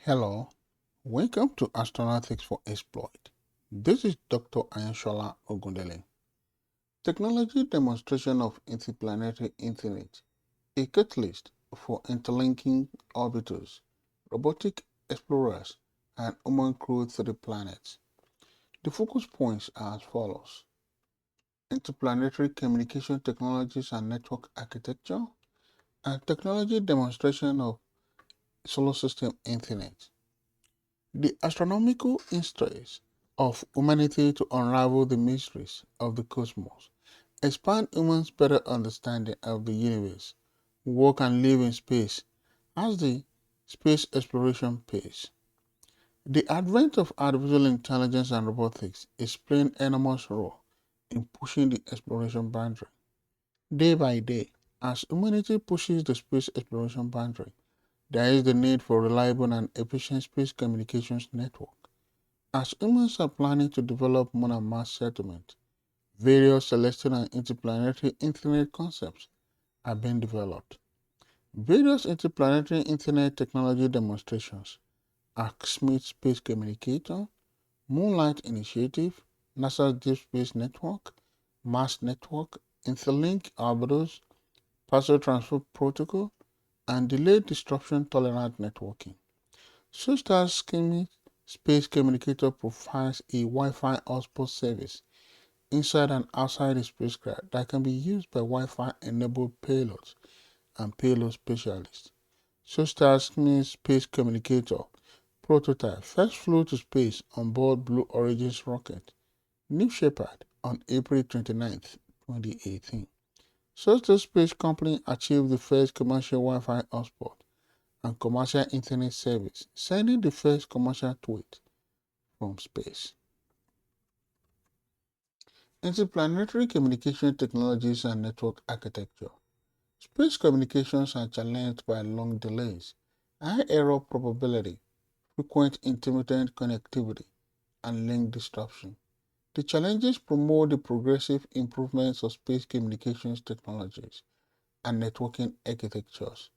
Hello, welcome to Astronautics for Exploit. This is Dr. Ayenshola Ogundele. Technology demonstration of interplanetary internet, a catalyst for interlinking orbiters, robotic explorers, and human crew to the planets. The focus points are as follows: interplanetary communication technologies and network architecture, and technology demonstration of solar system internet. The astronomical interest of humanity to unravel the mysteries of the cosmos, expand humans' better understanding of the universe, work and live in space as the space exploration pace. The advent of artificial intelligence and robotics is playing an enormous role in pushing the exploration boundary. Day by day, as humanity pushes the space exploration boundary, there is the need for reliable and efficient space communications network. As humans are planning to develop Moon and Mars settlement, various celestial and interplanetary internet concepts are being developed. Various interplanetary internet technology demonstrations are Schmitt Space Communicator, Moonlight Initiative, NASA's Deep Space Network, Mars Network, Interlink orbiters, Parcel Transfer Protocol, and Delayed Disruption Tolerant Networking. Such as Schmitt Space Communicator provides a Wi-Fi hotspot service inside and outside the spacecraft that can be used by Wi-Fi enabled payloads and payload specialists. Schmitt Space Communicator prototype first flew to space on board Blue Origin's rocket New Shepard on April 29, 2018. The Space Company achieved the first commercial Wi-Fi hotspot and commercial internet service, sending the first commercial tweet from space. Interplanetary communication technologies and network architecture. Space communications are challenged by long delays, high error probability, frequent intermittent connectivity, and link disruption. The challenges promote the progressive improvements of space communications technologies and networking architectures.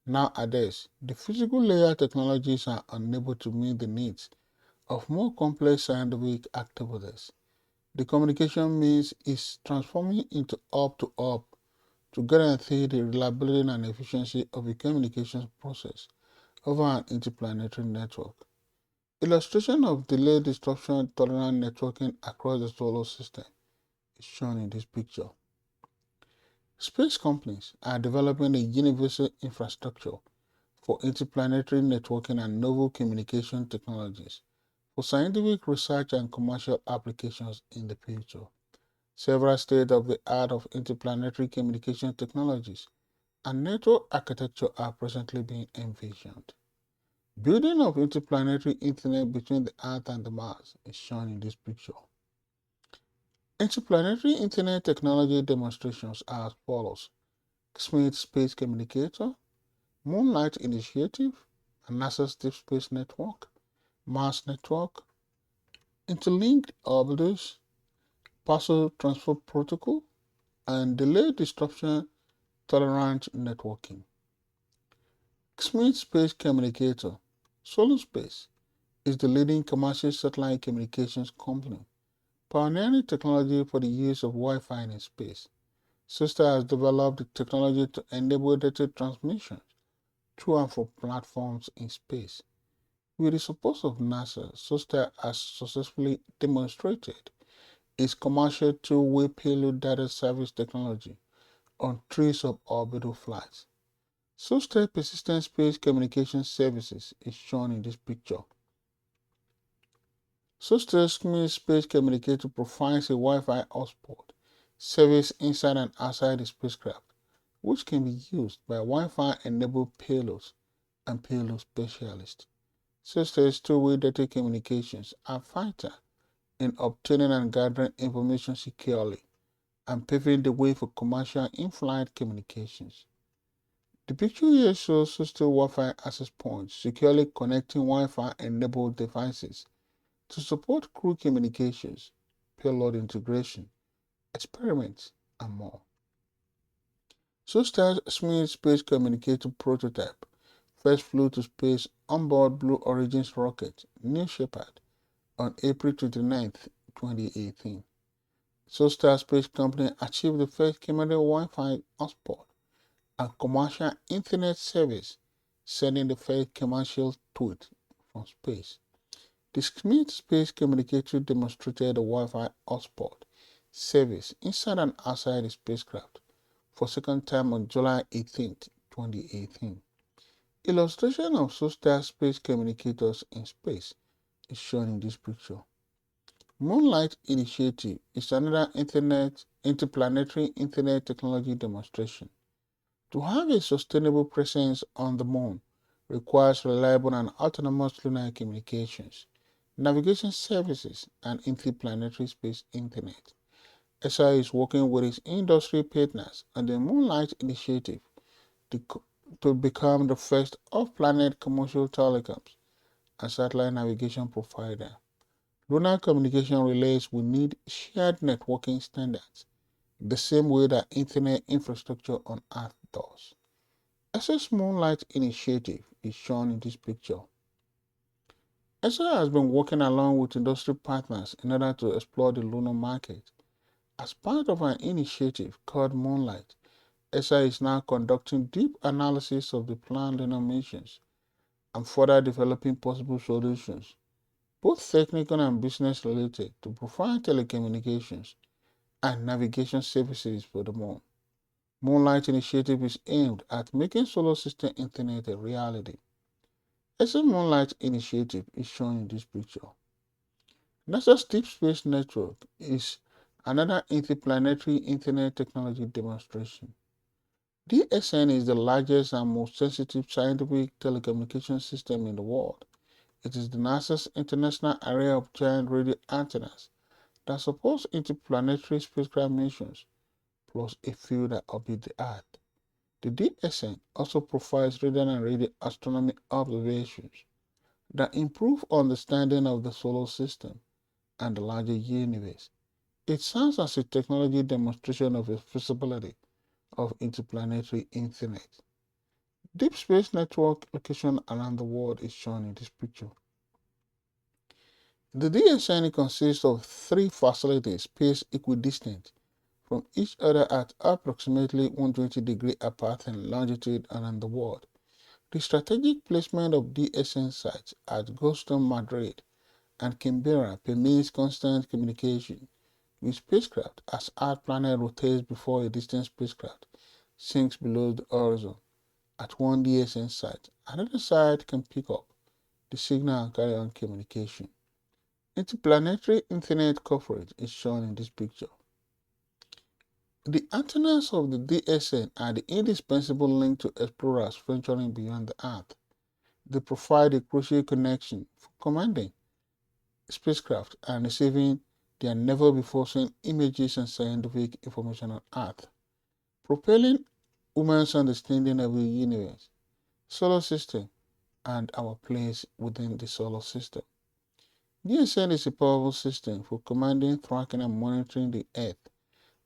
Nowadays, the physical layer technologies are unable to meet the needs of more complex scientific activities. The communication means is transforming into up to guarantee the reliability and efficiency of the communications process over an interplanetary network. Illustration of delayed disruption tolerant networking across the solar system is shown in this picture. Space companies are developing a universal infrastructure for interplanetary networking and novel communication technologies for scientific research and commercial applications in the future. Several state-of-the-art of interplanetary communication technologies and network architecture are presently being envisioned. Building of interplanetary internet between the Earth and the Mars is shown in this picture. Interplanetary internet technology demonstrations are as follows: Schmitt Space Communicator, Moonlight Initiative, and NASA's Deep Space Network, Mars Network, Interlinked orbiters, Parcel Transfer Protocol, and Delayed Disruption Tolerant Networking. Schmitt Space Communicator, Solar Space, is the leading commercial satellite communications company, pioneering technology for the use of Wi-Fi in space. SISTA has developed the technology to enable data transmission to and from platforms in space. With the support of NASA, SISTA has successfully demonstrated its commercial two-way payload data service technology on 3 suborbital flights. SISTA Persistent Space Communication Services is shown in this picture. SISTA Space Communicator provides a Wi-Fi hotspot service inside and outside the spacecraft, which can be used by Wi-Fi enabled payloads and payload specialists. SISTA's two-way data communications are vital in obtaining and gathering information securely and paving the way for commercial in-flight communications. The picture here shows SISTA Wi-Fi access points securely connecting Wi-Fi enabled devices to support crew communications, payload integration, experiments, and more. SISTA's Schmitt Space Communicator prototype first flew to space onboard Blue Origin's rocket, New Shepard, on April 29, 2018. Solstar Space Company achieved the first commercial Wi-Fi hotspot and commercial Internet service, sending the first commercial tweet from space. The Schmitt space communicator demonstrated the Wi-Fi hotspot service inside and outside the spacecraft for second time on July 18, 2018. Illustration of Solstar space communicators in space is shown in this picture. Moonlight initiative is another interplanetary internet technology demonstration. To have a sustainable presence on the moon requires reliable and autonomous lunar communications, navigation services, and interplanetary space internet. ESA is working with its industry partners on the Moonlight initiative to become the first off-planet commercial telecoms and satellite navigation provider. Lunar communication relays will need shared networking standards, the same way that Internet infrastructure on Earth does. ESA's Moonlight initiative is shown in this picture. ESA has been working along with industry partners in order to explore the lunar market. As part of an initiative called Moonlight, ESA is now conducting deep analysis of the planned lunar missions and further developing possible solutions, both technical and business related, to provide telecommunications and navigation services for the moon. Moonlight initiative is aimed at making solar system internet a reality. ESA Moonlight initiative is shown in this picture. NASA's Deep Space Network is another interplanetary internet technology demonstration. DSN is the largest and most sensitive scientific telecommunication system in the world. It is the NASA's international array of giant radio antennas that supports interplanetary spacecraft missions, plus a few that orbit the Earth. The DSN also provides radar and radio astronomy observations that improve understanding of the solar system and the larger universe. It serves as a technology demonstration of the feasibility of interplanetary internet. Deep Space Network location around the world is shown in this picture. The DSN consists of 3 facilities spaced equidistant from each other at approximately 120 degrees apart in longitude around the world. The strategic placement of DSN sites at Goldstone, Madrid, and Canberra permits constant communication with spacecraft as Earth planet rotates before a distant spacecraft sinks below the horizon. At one DSN site, another site can pick up the signal and carry on communication. Interplanetary internet coverage is shown in this picture. The antennas of the DSN are the indispensable link to explorers venturing beyond the Earth. They provide a crucial connection for commanding spacecraft and receiving their never-before-seen images and scientific information on Earth, propelling human's understanding of the universe, solar system, and our place within the solar system. DSN is a powerful system for commanding, tracking, and monitoring the Earth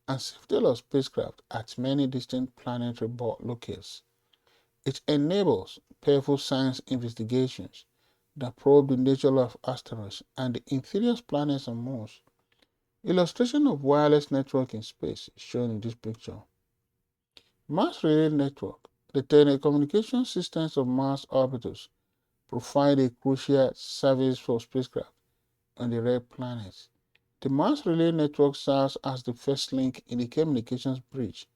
and safety of spacecraft at many distant planetary locales. It enables powerful science investigations that probe the nature of asteroids and the interior planets and moons. Illustration of wireless network in space is shown in this picture. Mars Relay Network. The telecommunication systems of Mars orbiters provide a crucial service for spacecraft on the red planets. The Mars Relay Network serves as the first link in the communications bridge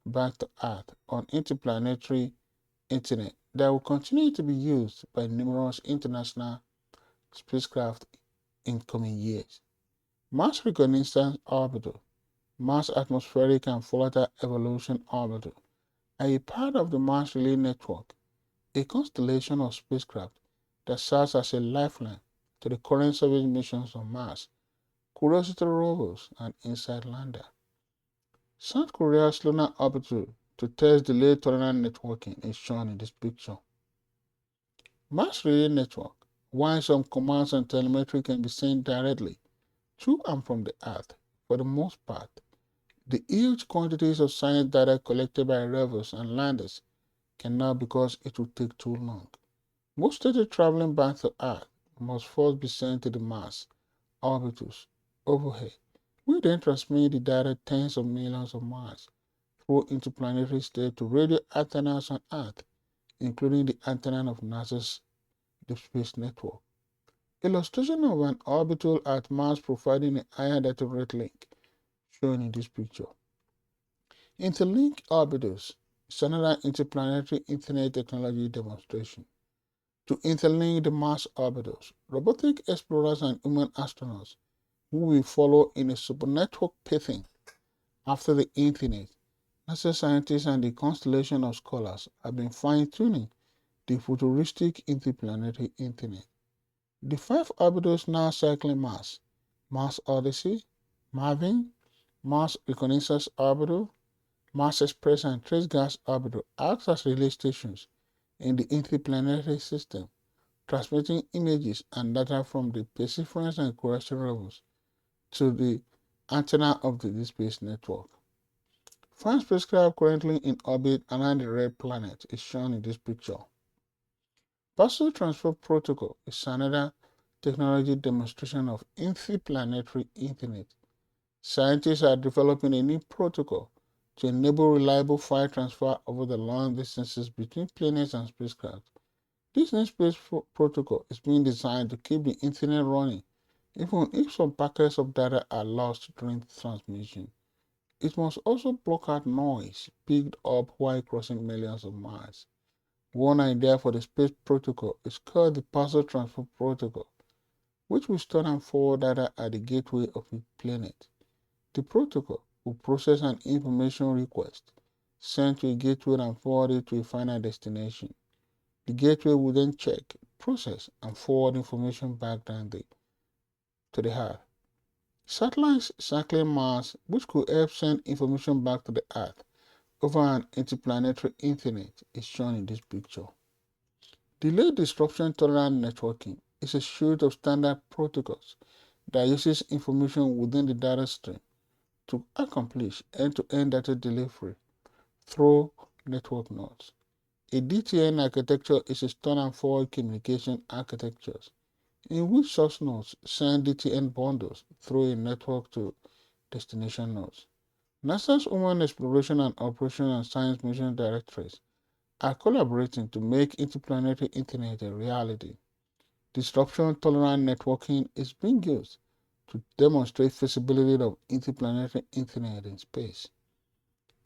back to Earth on interplanetary internet that will continue to be used by numerous international spacecraft in coming years. Mars Reconnaissance Orbiter, Mars Atmospheric and Volatile Evolution Orbiter, are a part of the Mars Relay Network, a constellation of spacecraft that serves as a lifeline to the current survey missions on Mars, Curiosity rovers, and InSight lander. South Korea's lunar orbiter to test delay tolerant networking is shown in this picture. Mars Relay Network. While some commands and telemetry can be sent directly to and from the Earth, for the most part, the huge quantities of science data collected by rovers and landers cannot because it will take too long. Most stations traveling back to Earth must first be sent to the Mars orbitals overhead. We then transmit the data tens of millions of miles through interplanetary state to radio antennas on Earth, including the antenna of NASA's Deep Space Network. Illustration of an orbital at Mars providing a higher data rate link, shown in this picture. Interlink orbitals is another interplanetary Internet technology demonstration. To interlink the Mars orbitals, robotic explorers and human astronauts who will follow in a supernetwork pathing after the Internet, NASA scientists and the constellation of scholars have been fine-tuning the futuristic interplanetary Internet. The 5 orbitals now circling Mars: Mars Odyssey, Marvin, Mars Reconnaissance Orbital, Mars Express and Trace Gas Orbital act as relay stations in the interplanetary system, transmitting images and data from the perseverance and correction levels to the antenna of the Deep Space Network. 5 spacecraft currently in orbit around the red planet is shown in this picture. Parcel transfer protocol is another technology demonstration of interplanetary Internet. Scientists are developing a new protocol to enable reliable file transfer over the long distances between planets and spacecraft. This new space protocol is being designed to keep the Internet running, even if some packets of data are lost during transmission. It must also block out noise picked up while crossing millions of miles. One idea for the space protocol is called the Parcel transfer protocol, which will store and forward data at the gateway of a planet. The protocol will process an information request sent to a gateway and forward it to a final destination. The gateway will then check, process, and forward information back down to the Earth. Satellites circling Mars, which could help send information back to the Earth over an interplanetary Internet, is shown in this picture. Delay disruption tolerant networking is a suite of standard protocols that uses information within the data stream to accomplish end-to-end data delivery through network nodes. A DTN architecture is a store and forward communication architecture in which source nodes send DTN bundles through a network to destination nodes. NASA's Human Exploration and Operation and Science Mission Directorates are collaborating to make interplanetary Internet a reality. Disruption-tolerant networking is being used to demonstrate feasibility of interplanetary Internet in space.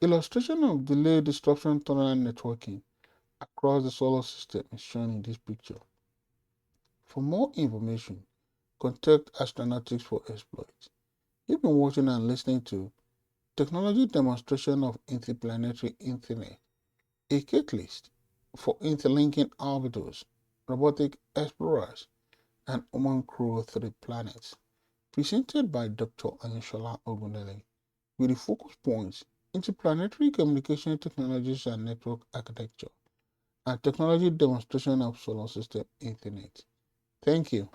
Illustration of delayed disruption-tolerant networking across the solar system is shown in this picture. For more information, contact Astronautics for Exploits. You've been watching and listening to Technology Demonstration of Interplanetary Internet, a catalyst for interlinking orbitals, robotic explorers, and human crew through the planets, presented by Dr. Ayeshola Ogundele, with the focus points interplanetary communication technologies and network architecture, and technology demonstration of solar system Internet. Thank you.